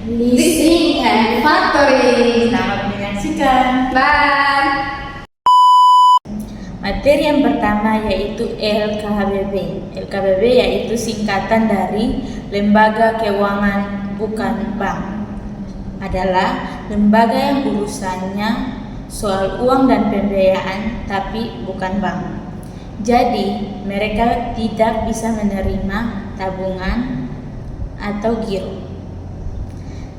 Leasing and Factoring. Selamat menyaksikan. Bye. Materi yang pertama yaitu LKBB. LKBB yaitu singkatan dari Lembaga Keuangan Bukan Bank. Adalah lembaga yang urusannya soal uang dan pembiayaan tapi bukan bank. Jadi mereka tidak bisa menerima tabungan atau giro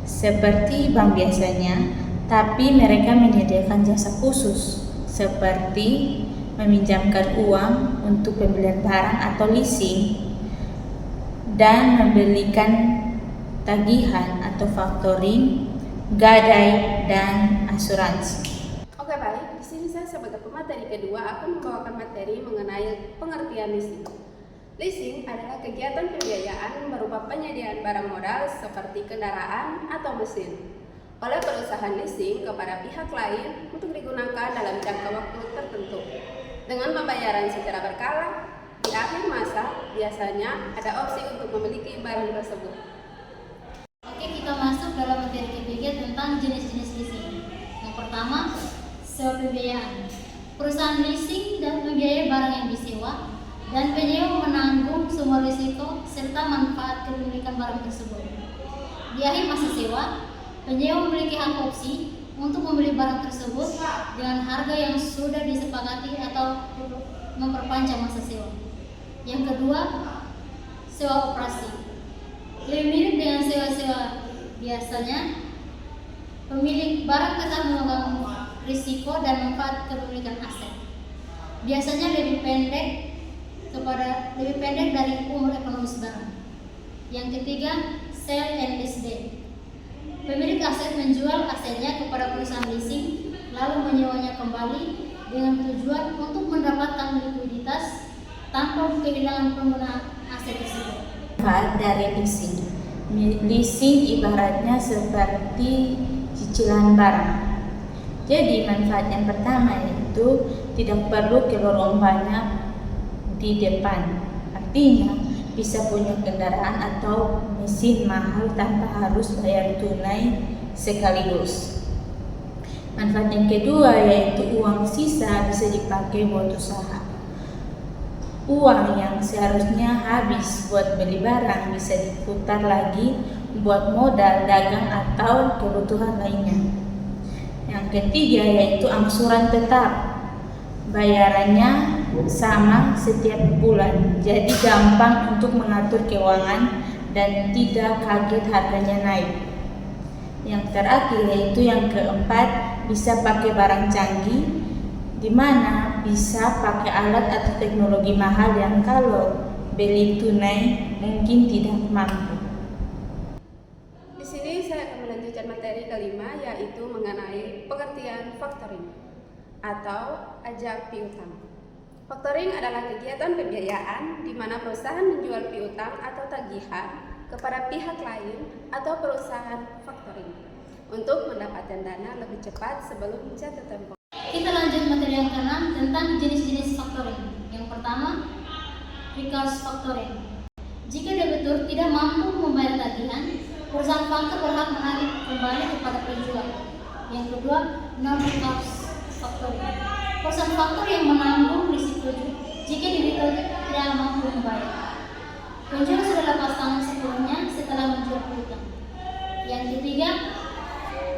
seperti bank biasanya, tapi mereka menyediakan jasa khusus seperti meminjamkan uang untuk pembelian barang atau leasing dan membelikan tagihan atau factoring, gadai, dan asuransi. Oke baik, di sini saya sebagai pemateri kedua akan membawakan materi mengenai pengertian leasing. Leasing adalah kegiatan pembiayaan berupa penyediaan barang modal seperti kendaraan atau mesin oleh perusahaan leasing kepada pihak lain untuk digunakan dalam jangka waktu tertentu dengan pembayaran secara berkala. Di akhir masa biasanya ada opsi untuk memiliki barang tersebut. Oke, kita masuk dalam materi ketiga tentang jenis-jenis leasing. Yang pertama, sewa pembiayaan. Perusahaan leasing dan membiayai barang yang disewa dan penyewa menanggung semua risiko serta manfaat kepemilikan barang tersebut. Di akhir masa sewa, penyewa memiliki hak opsi untuk membeli barang tersebut dengan harga yang sudah disepakati atau memperpanjang masa sewa. Yang kedua, sewa operasi. Lebih mirip dengan sewa-sewa biasanya, pemilik barang tetap memegang risiko dan manfaat kepemilikan aset. Biasanya lebih pendek dari umur ekonomis barang. Yang ketiga, sell and lease back. Pemilik aset menjual asetnya kepada perusahaan leasing lalu menyewanya kembali dengan tujuan untuk mendapatkan likuiditas tanpa kehilangan pengguna aset tersebut. Manfaat dari leasing. Leasing ibaratnya seperti cicilan barang. Jadi manfaat yang pertama yaitu tidak perlu kelorong banyak di depan. Artinya bisa punya kendaraan atau mesin mahal tanpa harus bayar tunai sekaligus. Manfaat yang kedua yaitu uang sisa bisa dipakai buat usaha. Uang yang seharusnya habis buat beli barang bisa diputar lagi buat modal dagang atau kebutuhan lainnya. Yang ketiga yaitu angsuran tetap. Bayarannya sama setiap bulan, jadi gampang untuk mengatur keuangan dan tidak kaget harganya naik. Yang terakhir yaitu yang keempat, bisa pakai barang canggih, di mana bisa pakai alat atau teknologi mahal yang kalau beli tunai mungkin tidak mampu. Di sini saya akan melanjutkan materi kelima yaitu mengenai pengertian factoring atau ajak piutang. Factoring adalah kegiatan pembiayaan di mana perusahaan menjual piutang atau tagihan kepada pihak lain atau perusahaan factoring untuk mendapatkan dana lebih cepat sebelum jatuh tempo. Kita lanjut materi yang keenam tentang jenis-jenis factoring. Yang pertama, recourse factoring. Jika debitur tidak mampu membayar tagihan, perusahaan faktor berhak menagih kembali kepada penjual. Yang kedua, non-recourse factoring. Perusahaan faktor yang menanggung risiko jika debitur tidak mampu membayar. Penjual sudah lepas tangan sepenuhnya setelah menjual piutang. Yang ketiga,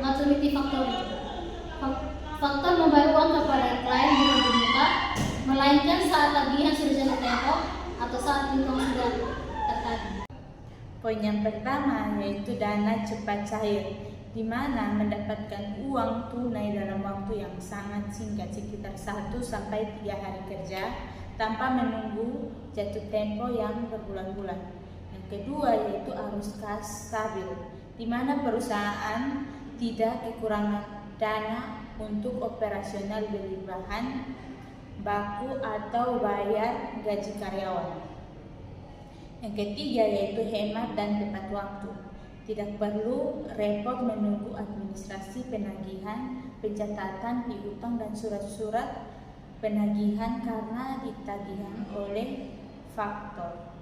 maturity factoring. Faktor membayar uang kepada klien bukan di muka, melainkan saat tagihan sudah jatuh tempo atau saat piutang sudah tertagih. Poin yang pertama yaitu dana cepat cair, di mana mendapatkan uang tunai dalam waktu yang sangat singkat sekitar 1-3 hari kerja tanpa menunggu jatuh tempo yang berbulan-bulan. Yang kedua yaitu arus kas stabil, di mana perusahaan tidak kekurangan dana untuk operasional beli bahan baku atau bayar gaji karyawan. Yang ketiga yaitu hemat dan tepat waktu. Tidak perlu repot menunggu administrasi penagihan, pencatatan piutang dan surat-surat penagihan karena ditagihan oleh faktor.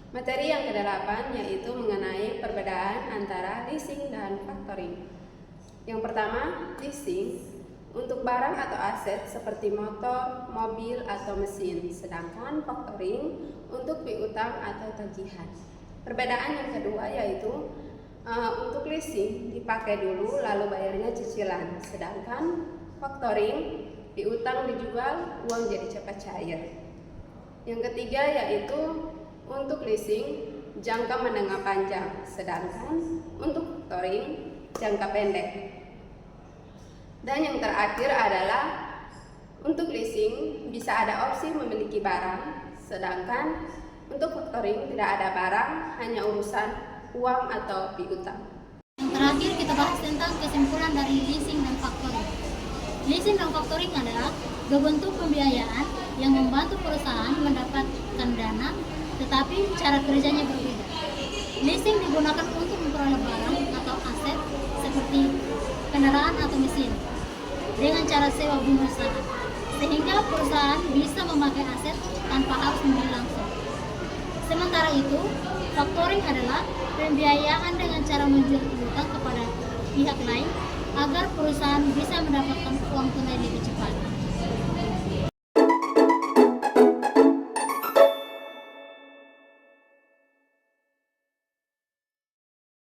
Materi yang ke-8 yaitu mengenai perbedaan antara leasing dan factoring. Yang pertama, leasing untuk barang atau aset seperti motor, mobil, atau mesin, sedangkan factoring untuk piutang atau tagihan. Perbedaan yang kedua yaitu untuk leasing dipakai dulu lalu bayarnya cicilan, sedangkan factoring piutang dijual, uang jadi cepat cair. Yang ketiga yaitu untuk leasing jangka menengah panjang, sedangkan untuk factoring jangka pendek. Dan yang terakhir adalah untuk leasing bisa ada opsi memiliki barang, sedangkan untuk factoring tidak ada barang, hanya urusan uang atau piutang. Yang terakhir kita bahas tentang kesimpulan dari leasing dan factoring. Leasing dan factoring adalah dua bentuk pembiayaan yang membantu perusahaan mendapatkan dana, tetapi cara kerjanya berbeda. Leasing digunakan untuk memperoleh barang atau aset seperti kendaraan atau mesin dengan cara sewa bunga usaha, sehingga perusahaan bisa memakai aset tanpa harus membeli langsung. Sementara itu, factoring adalah pembiayaan dengan cara menjual piutang kepada pihak lain agar perusahaan bisa mendapatkan uang tunai lebih cepat.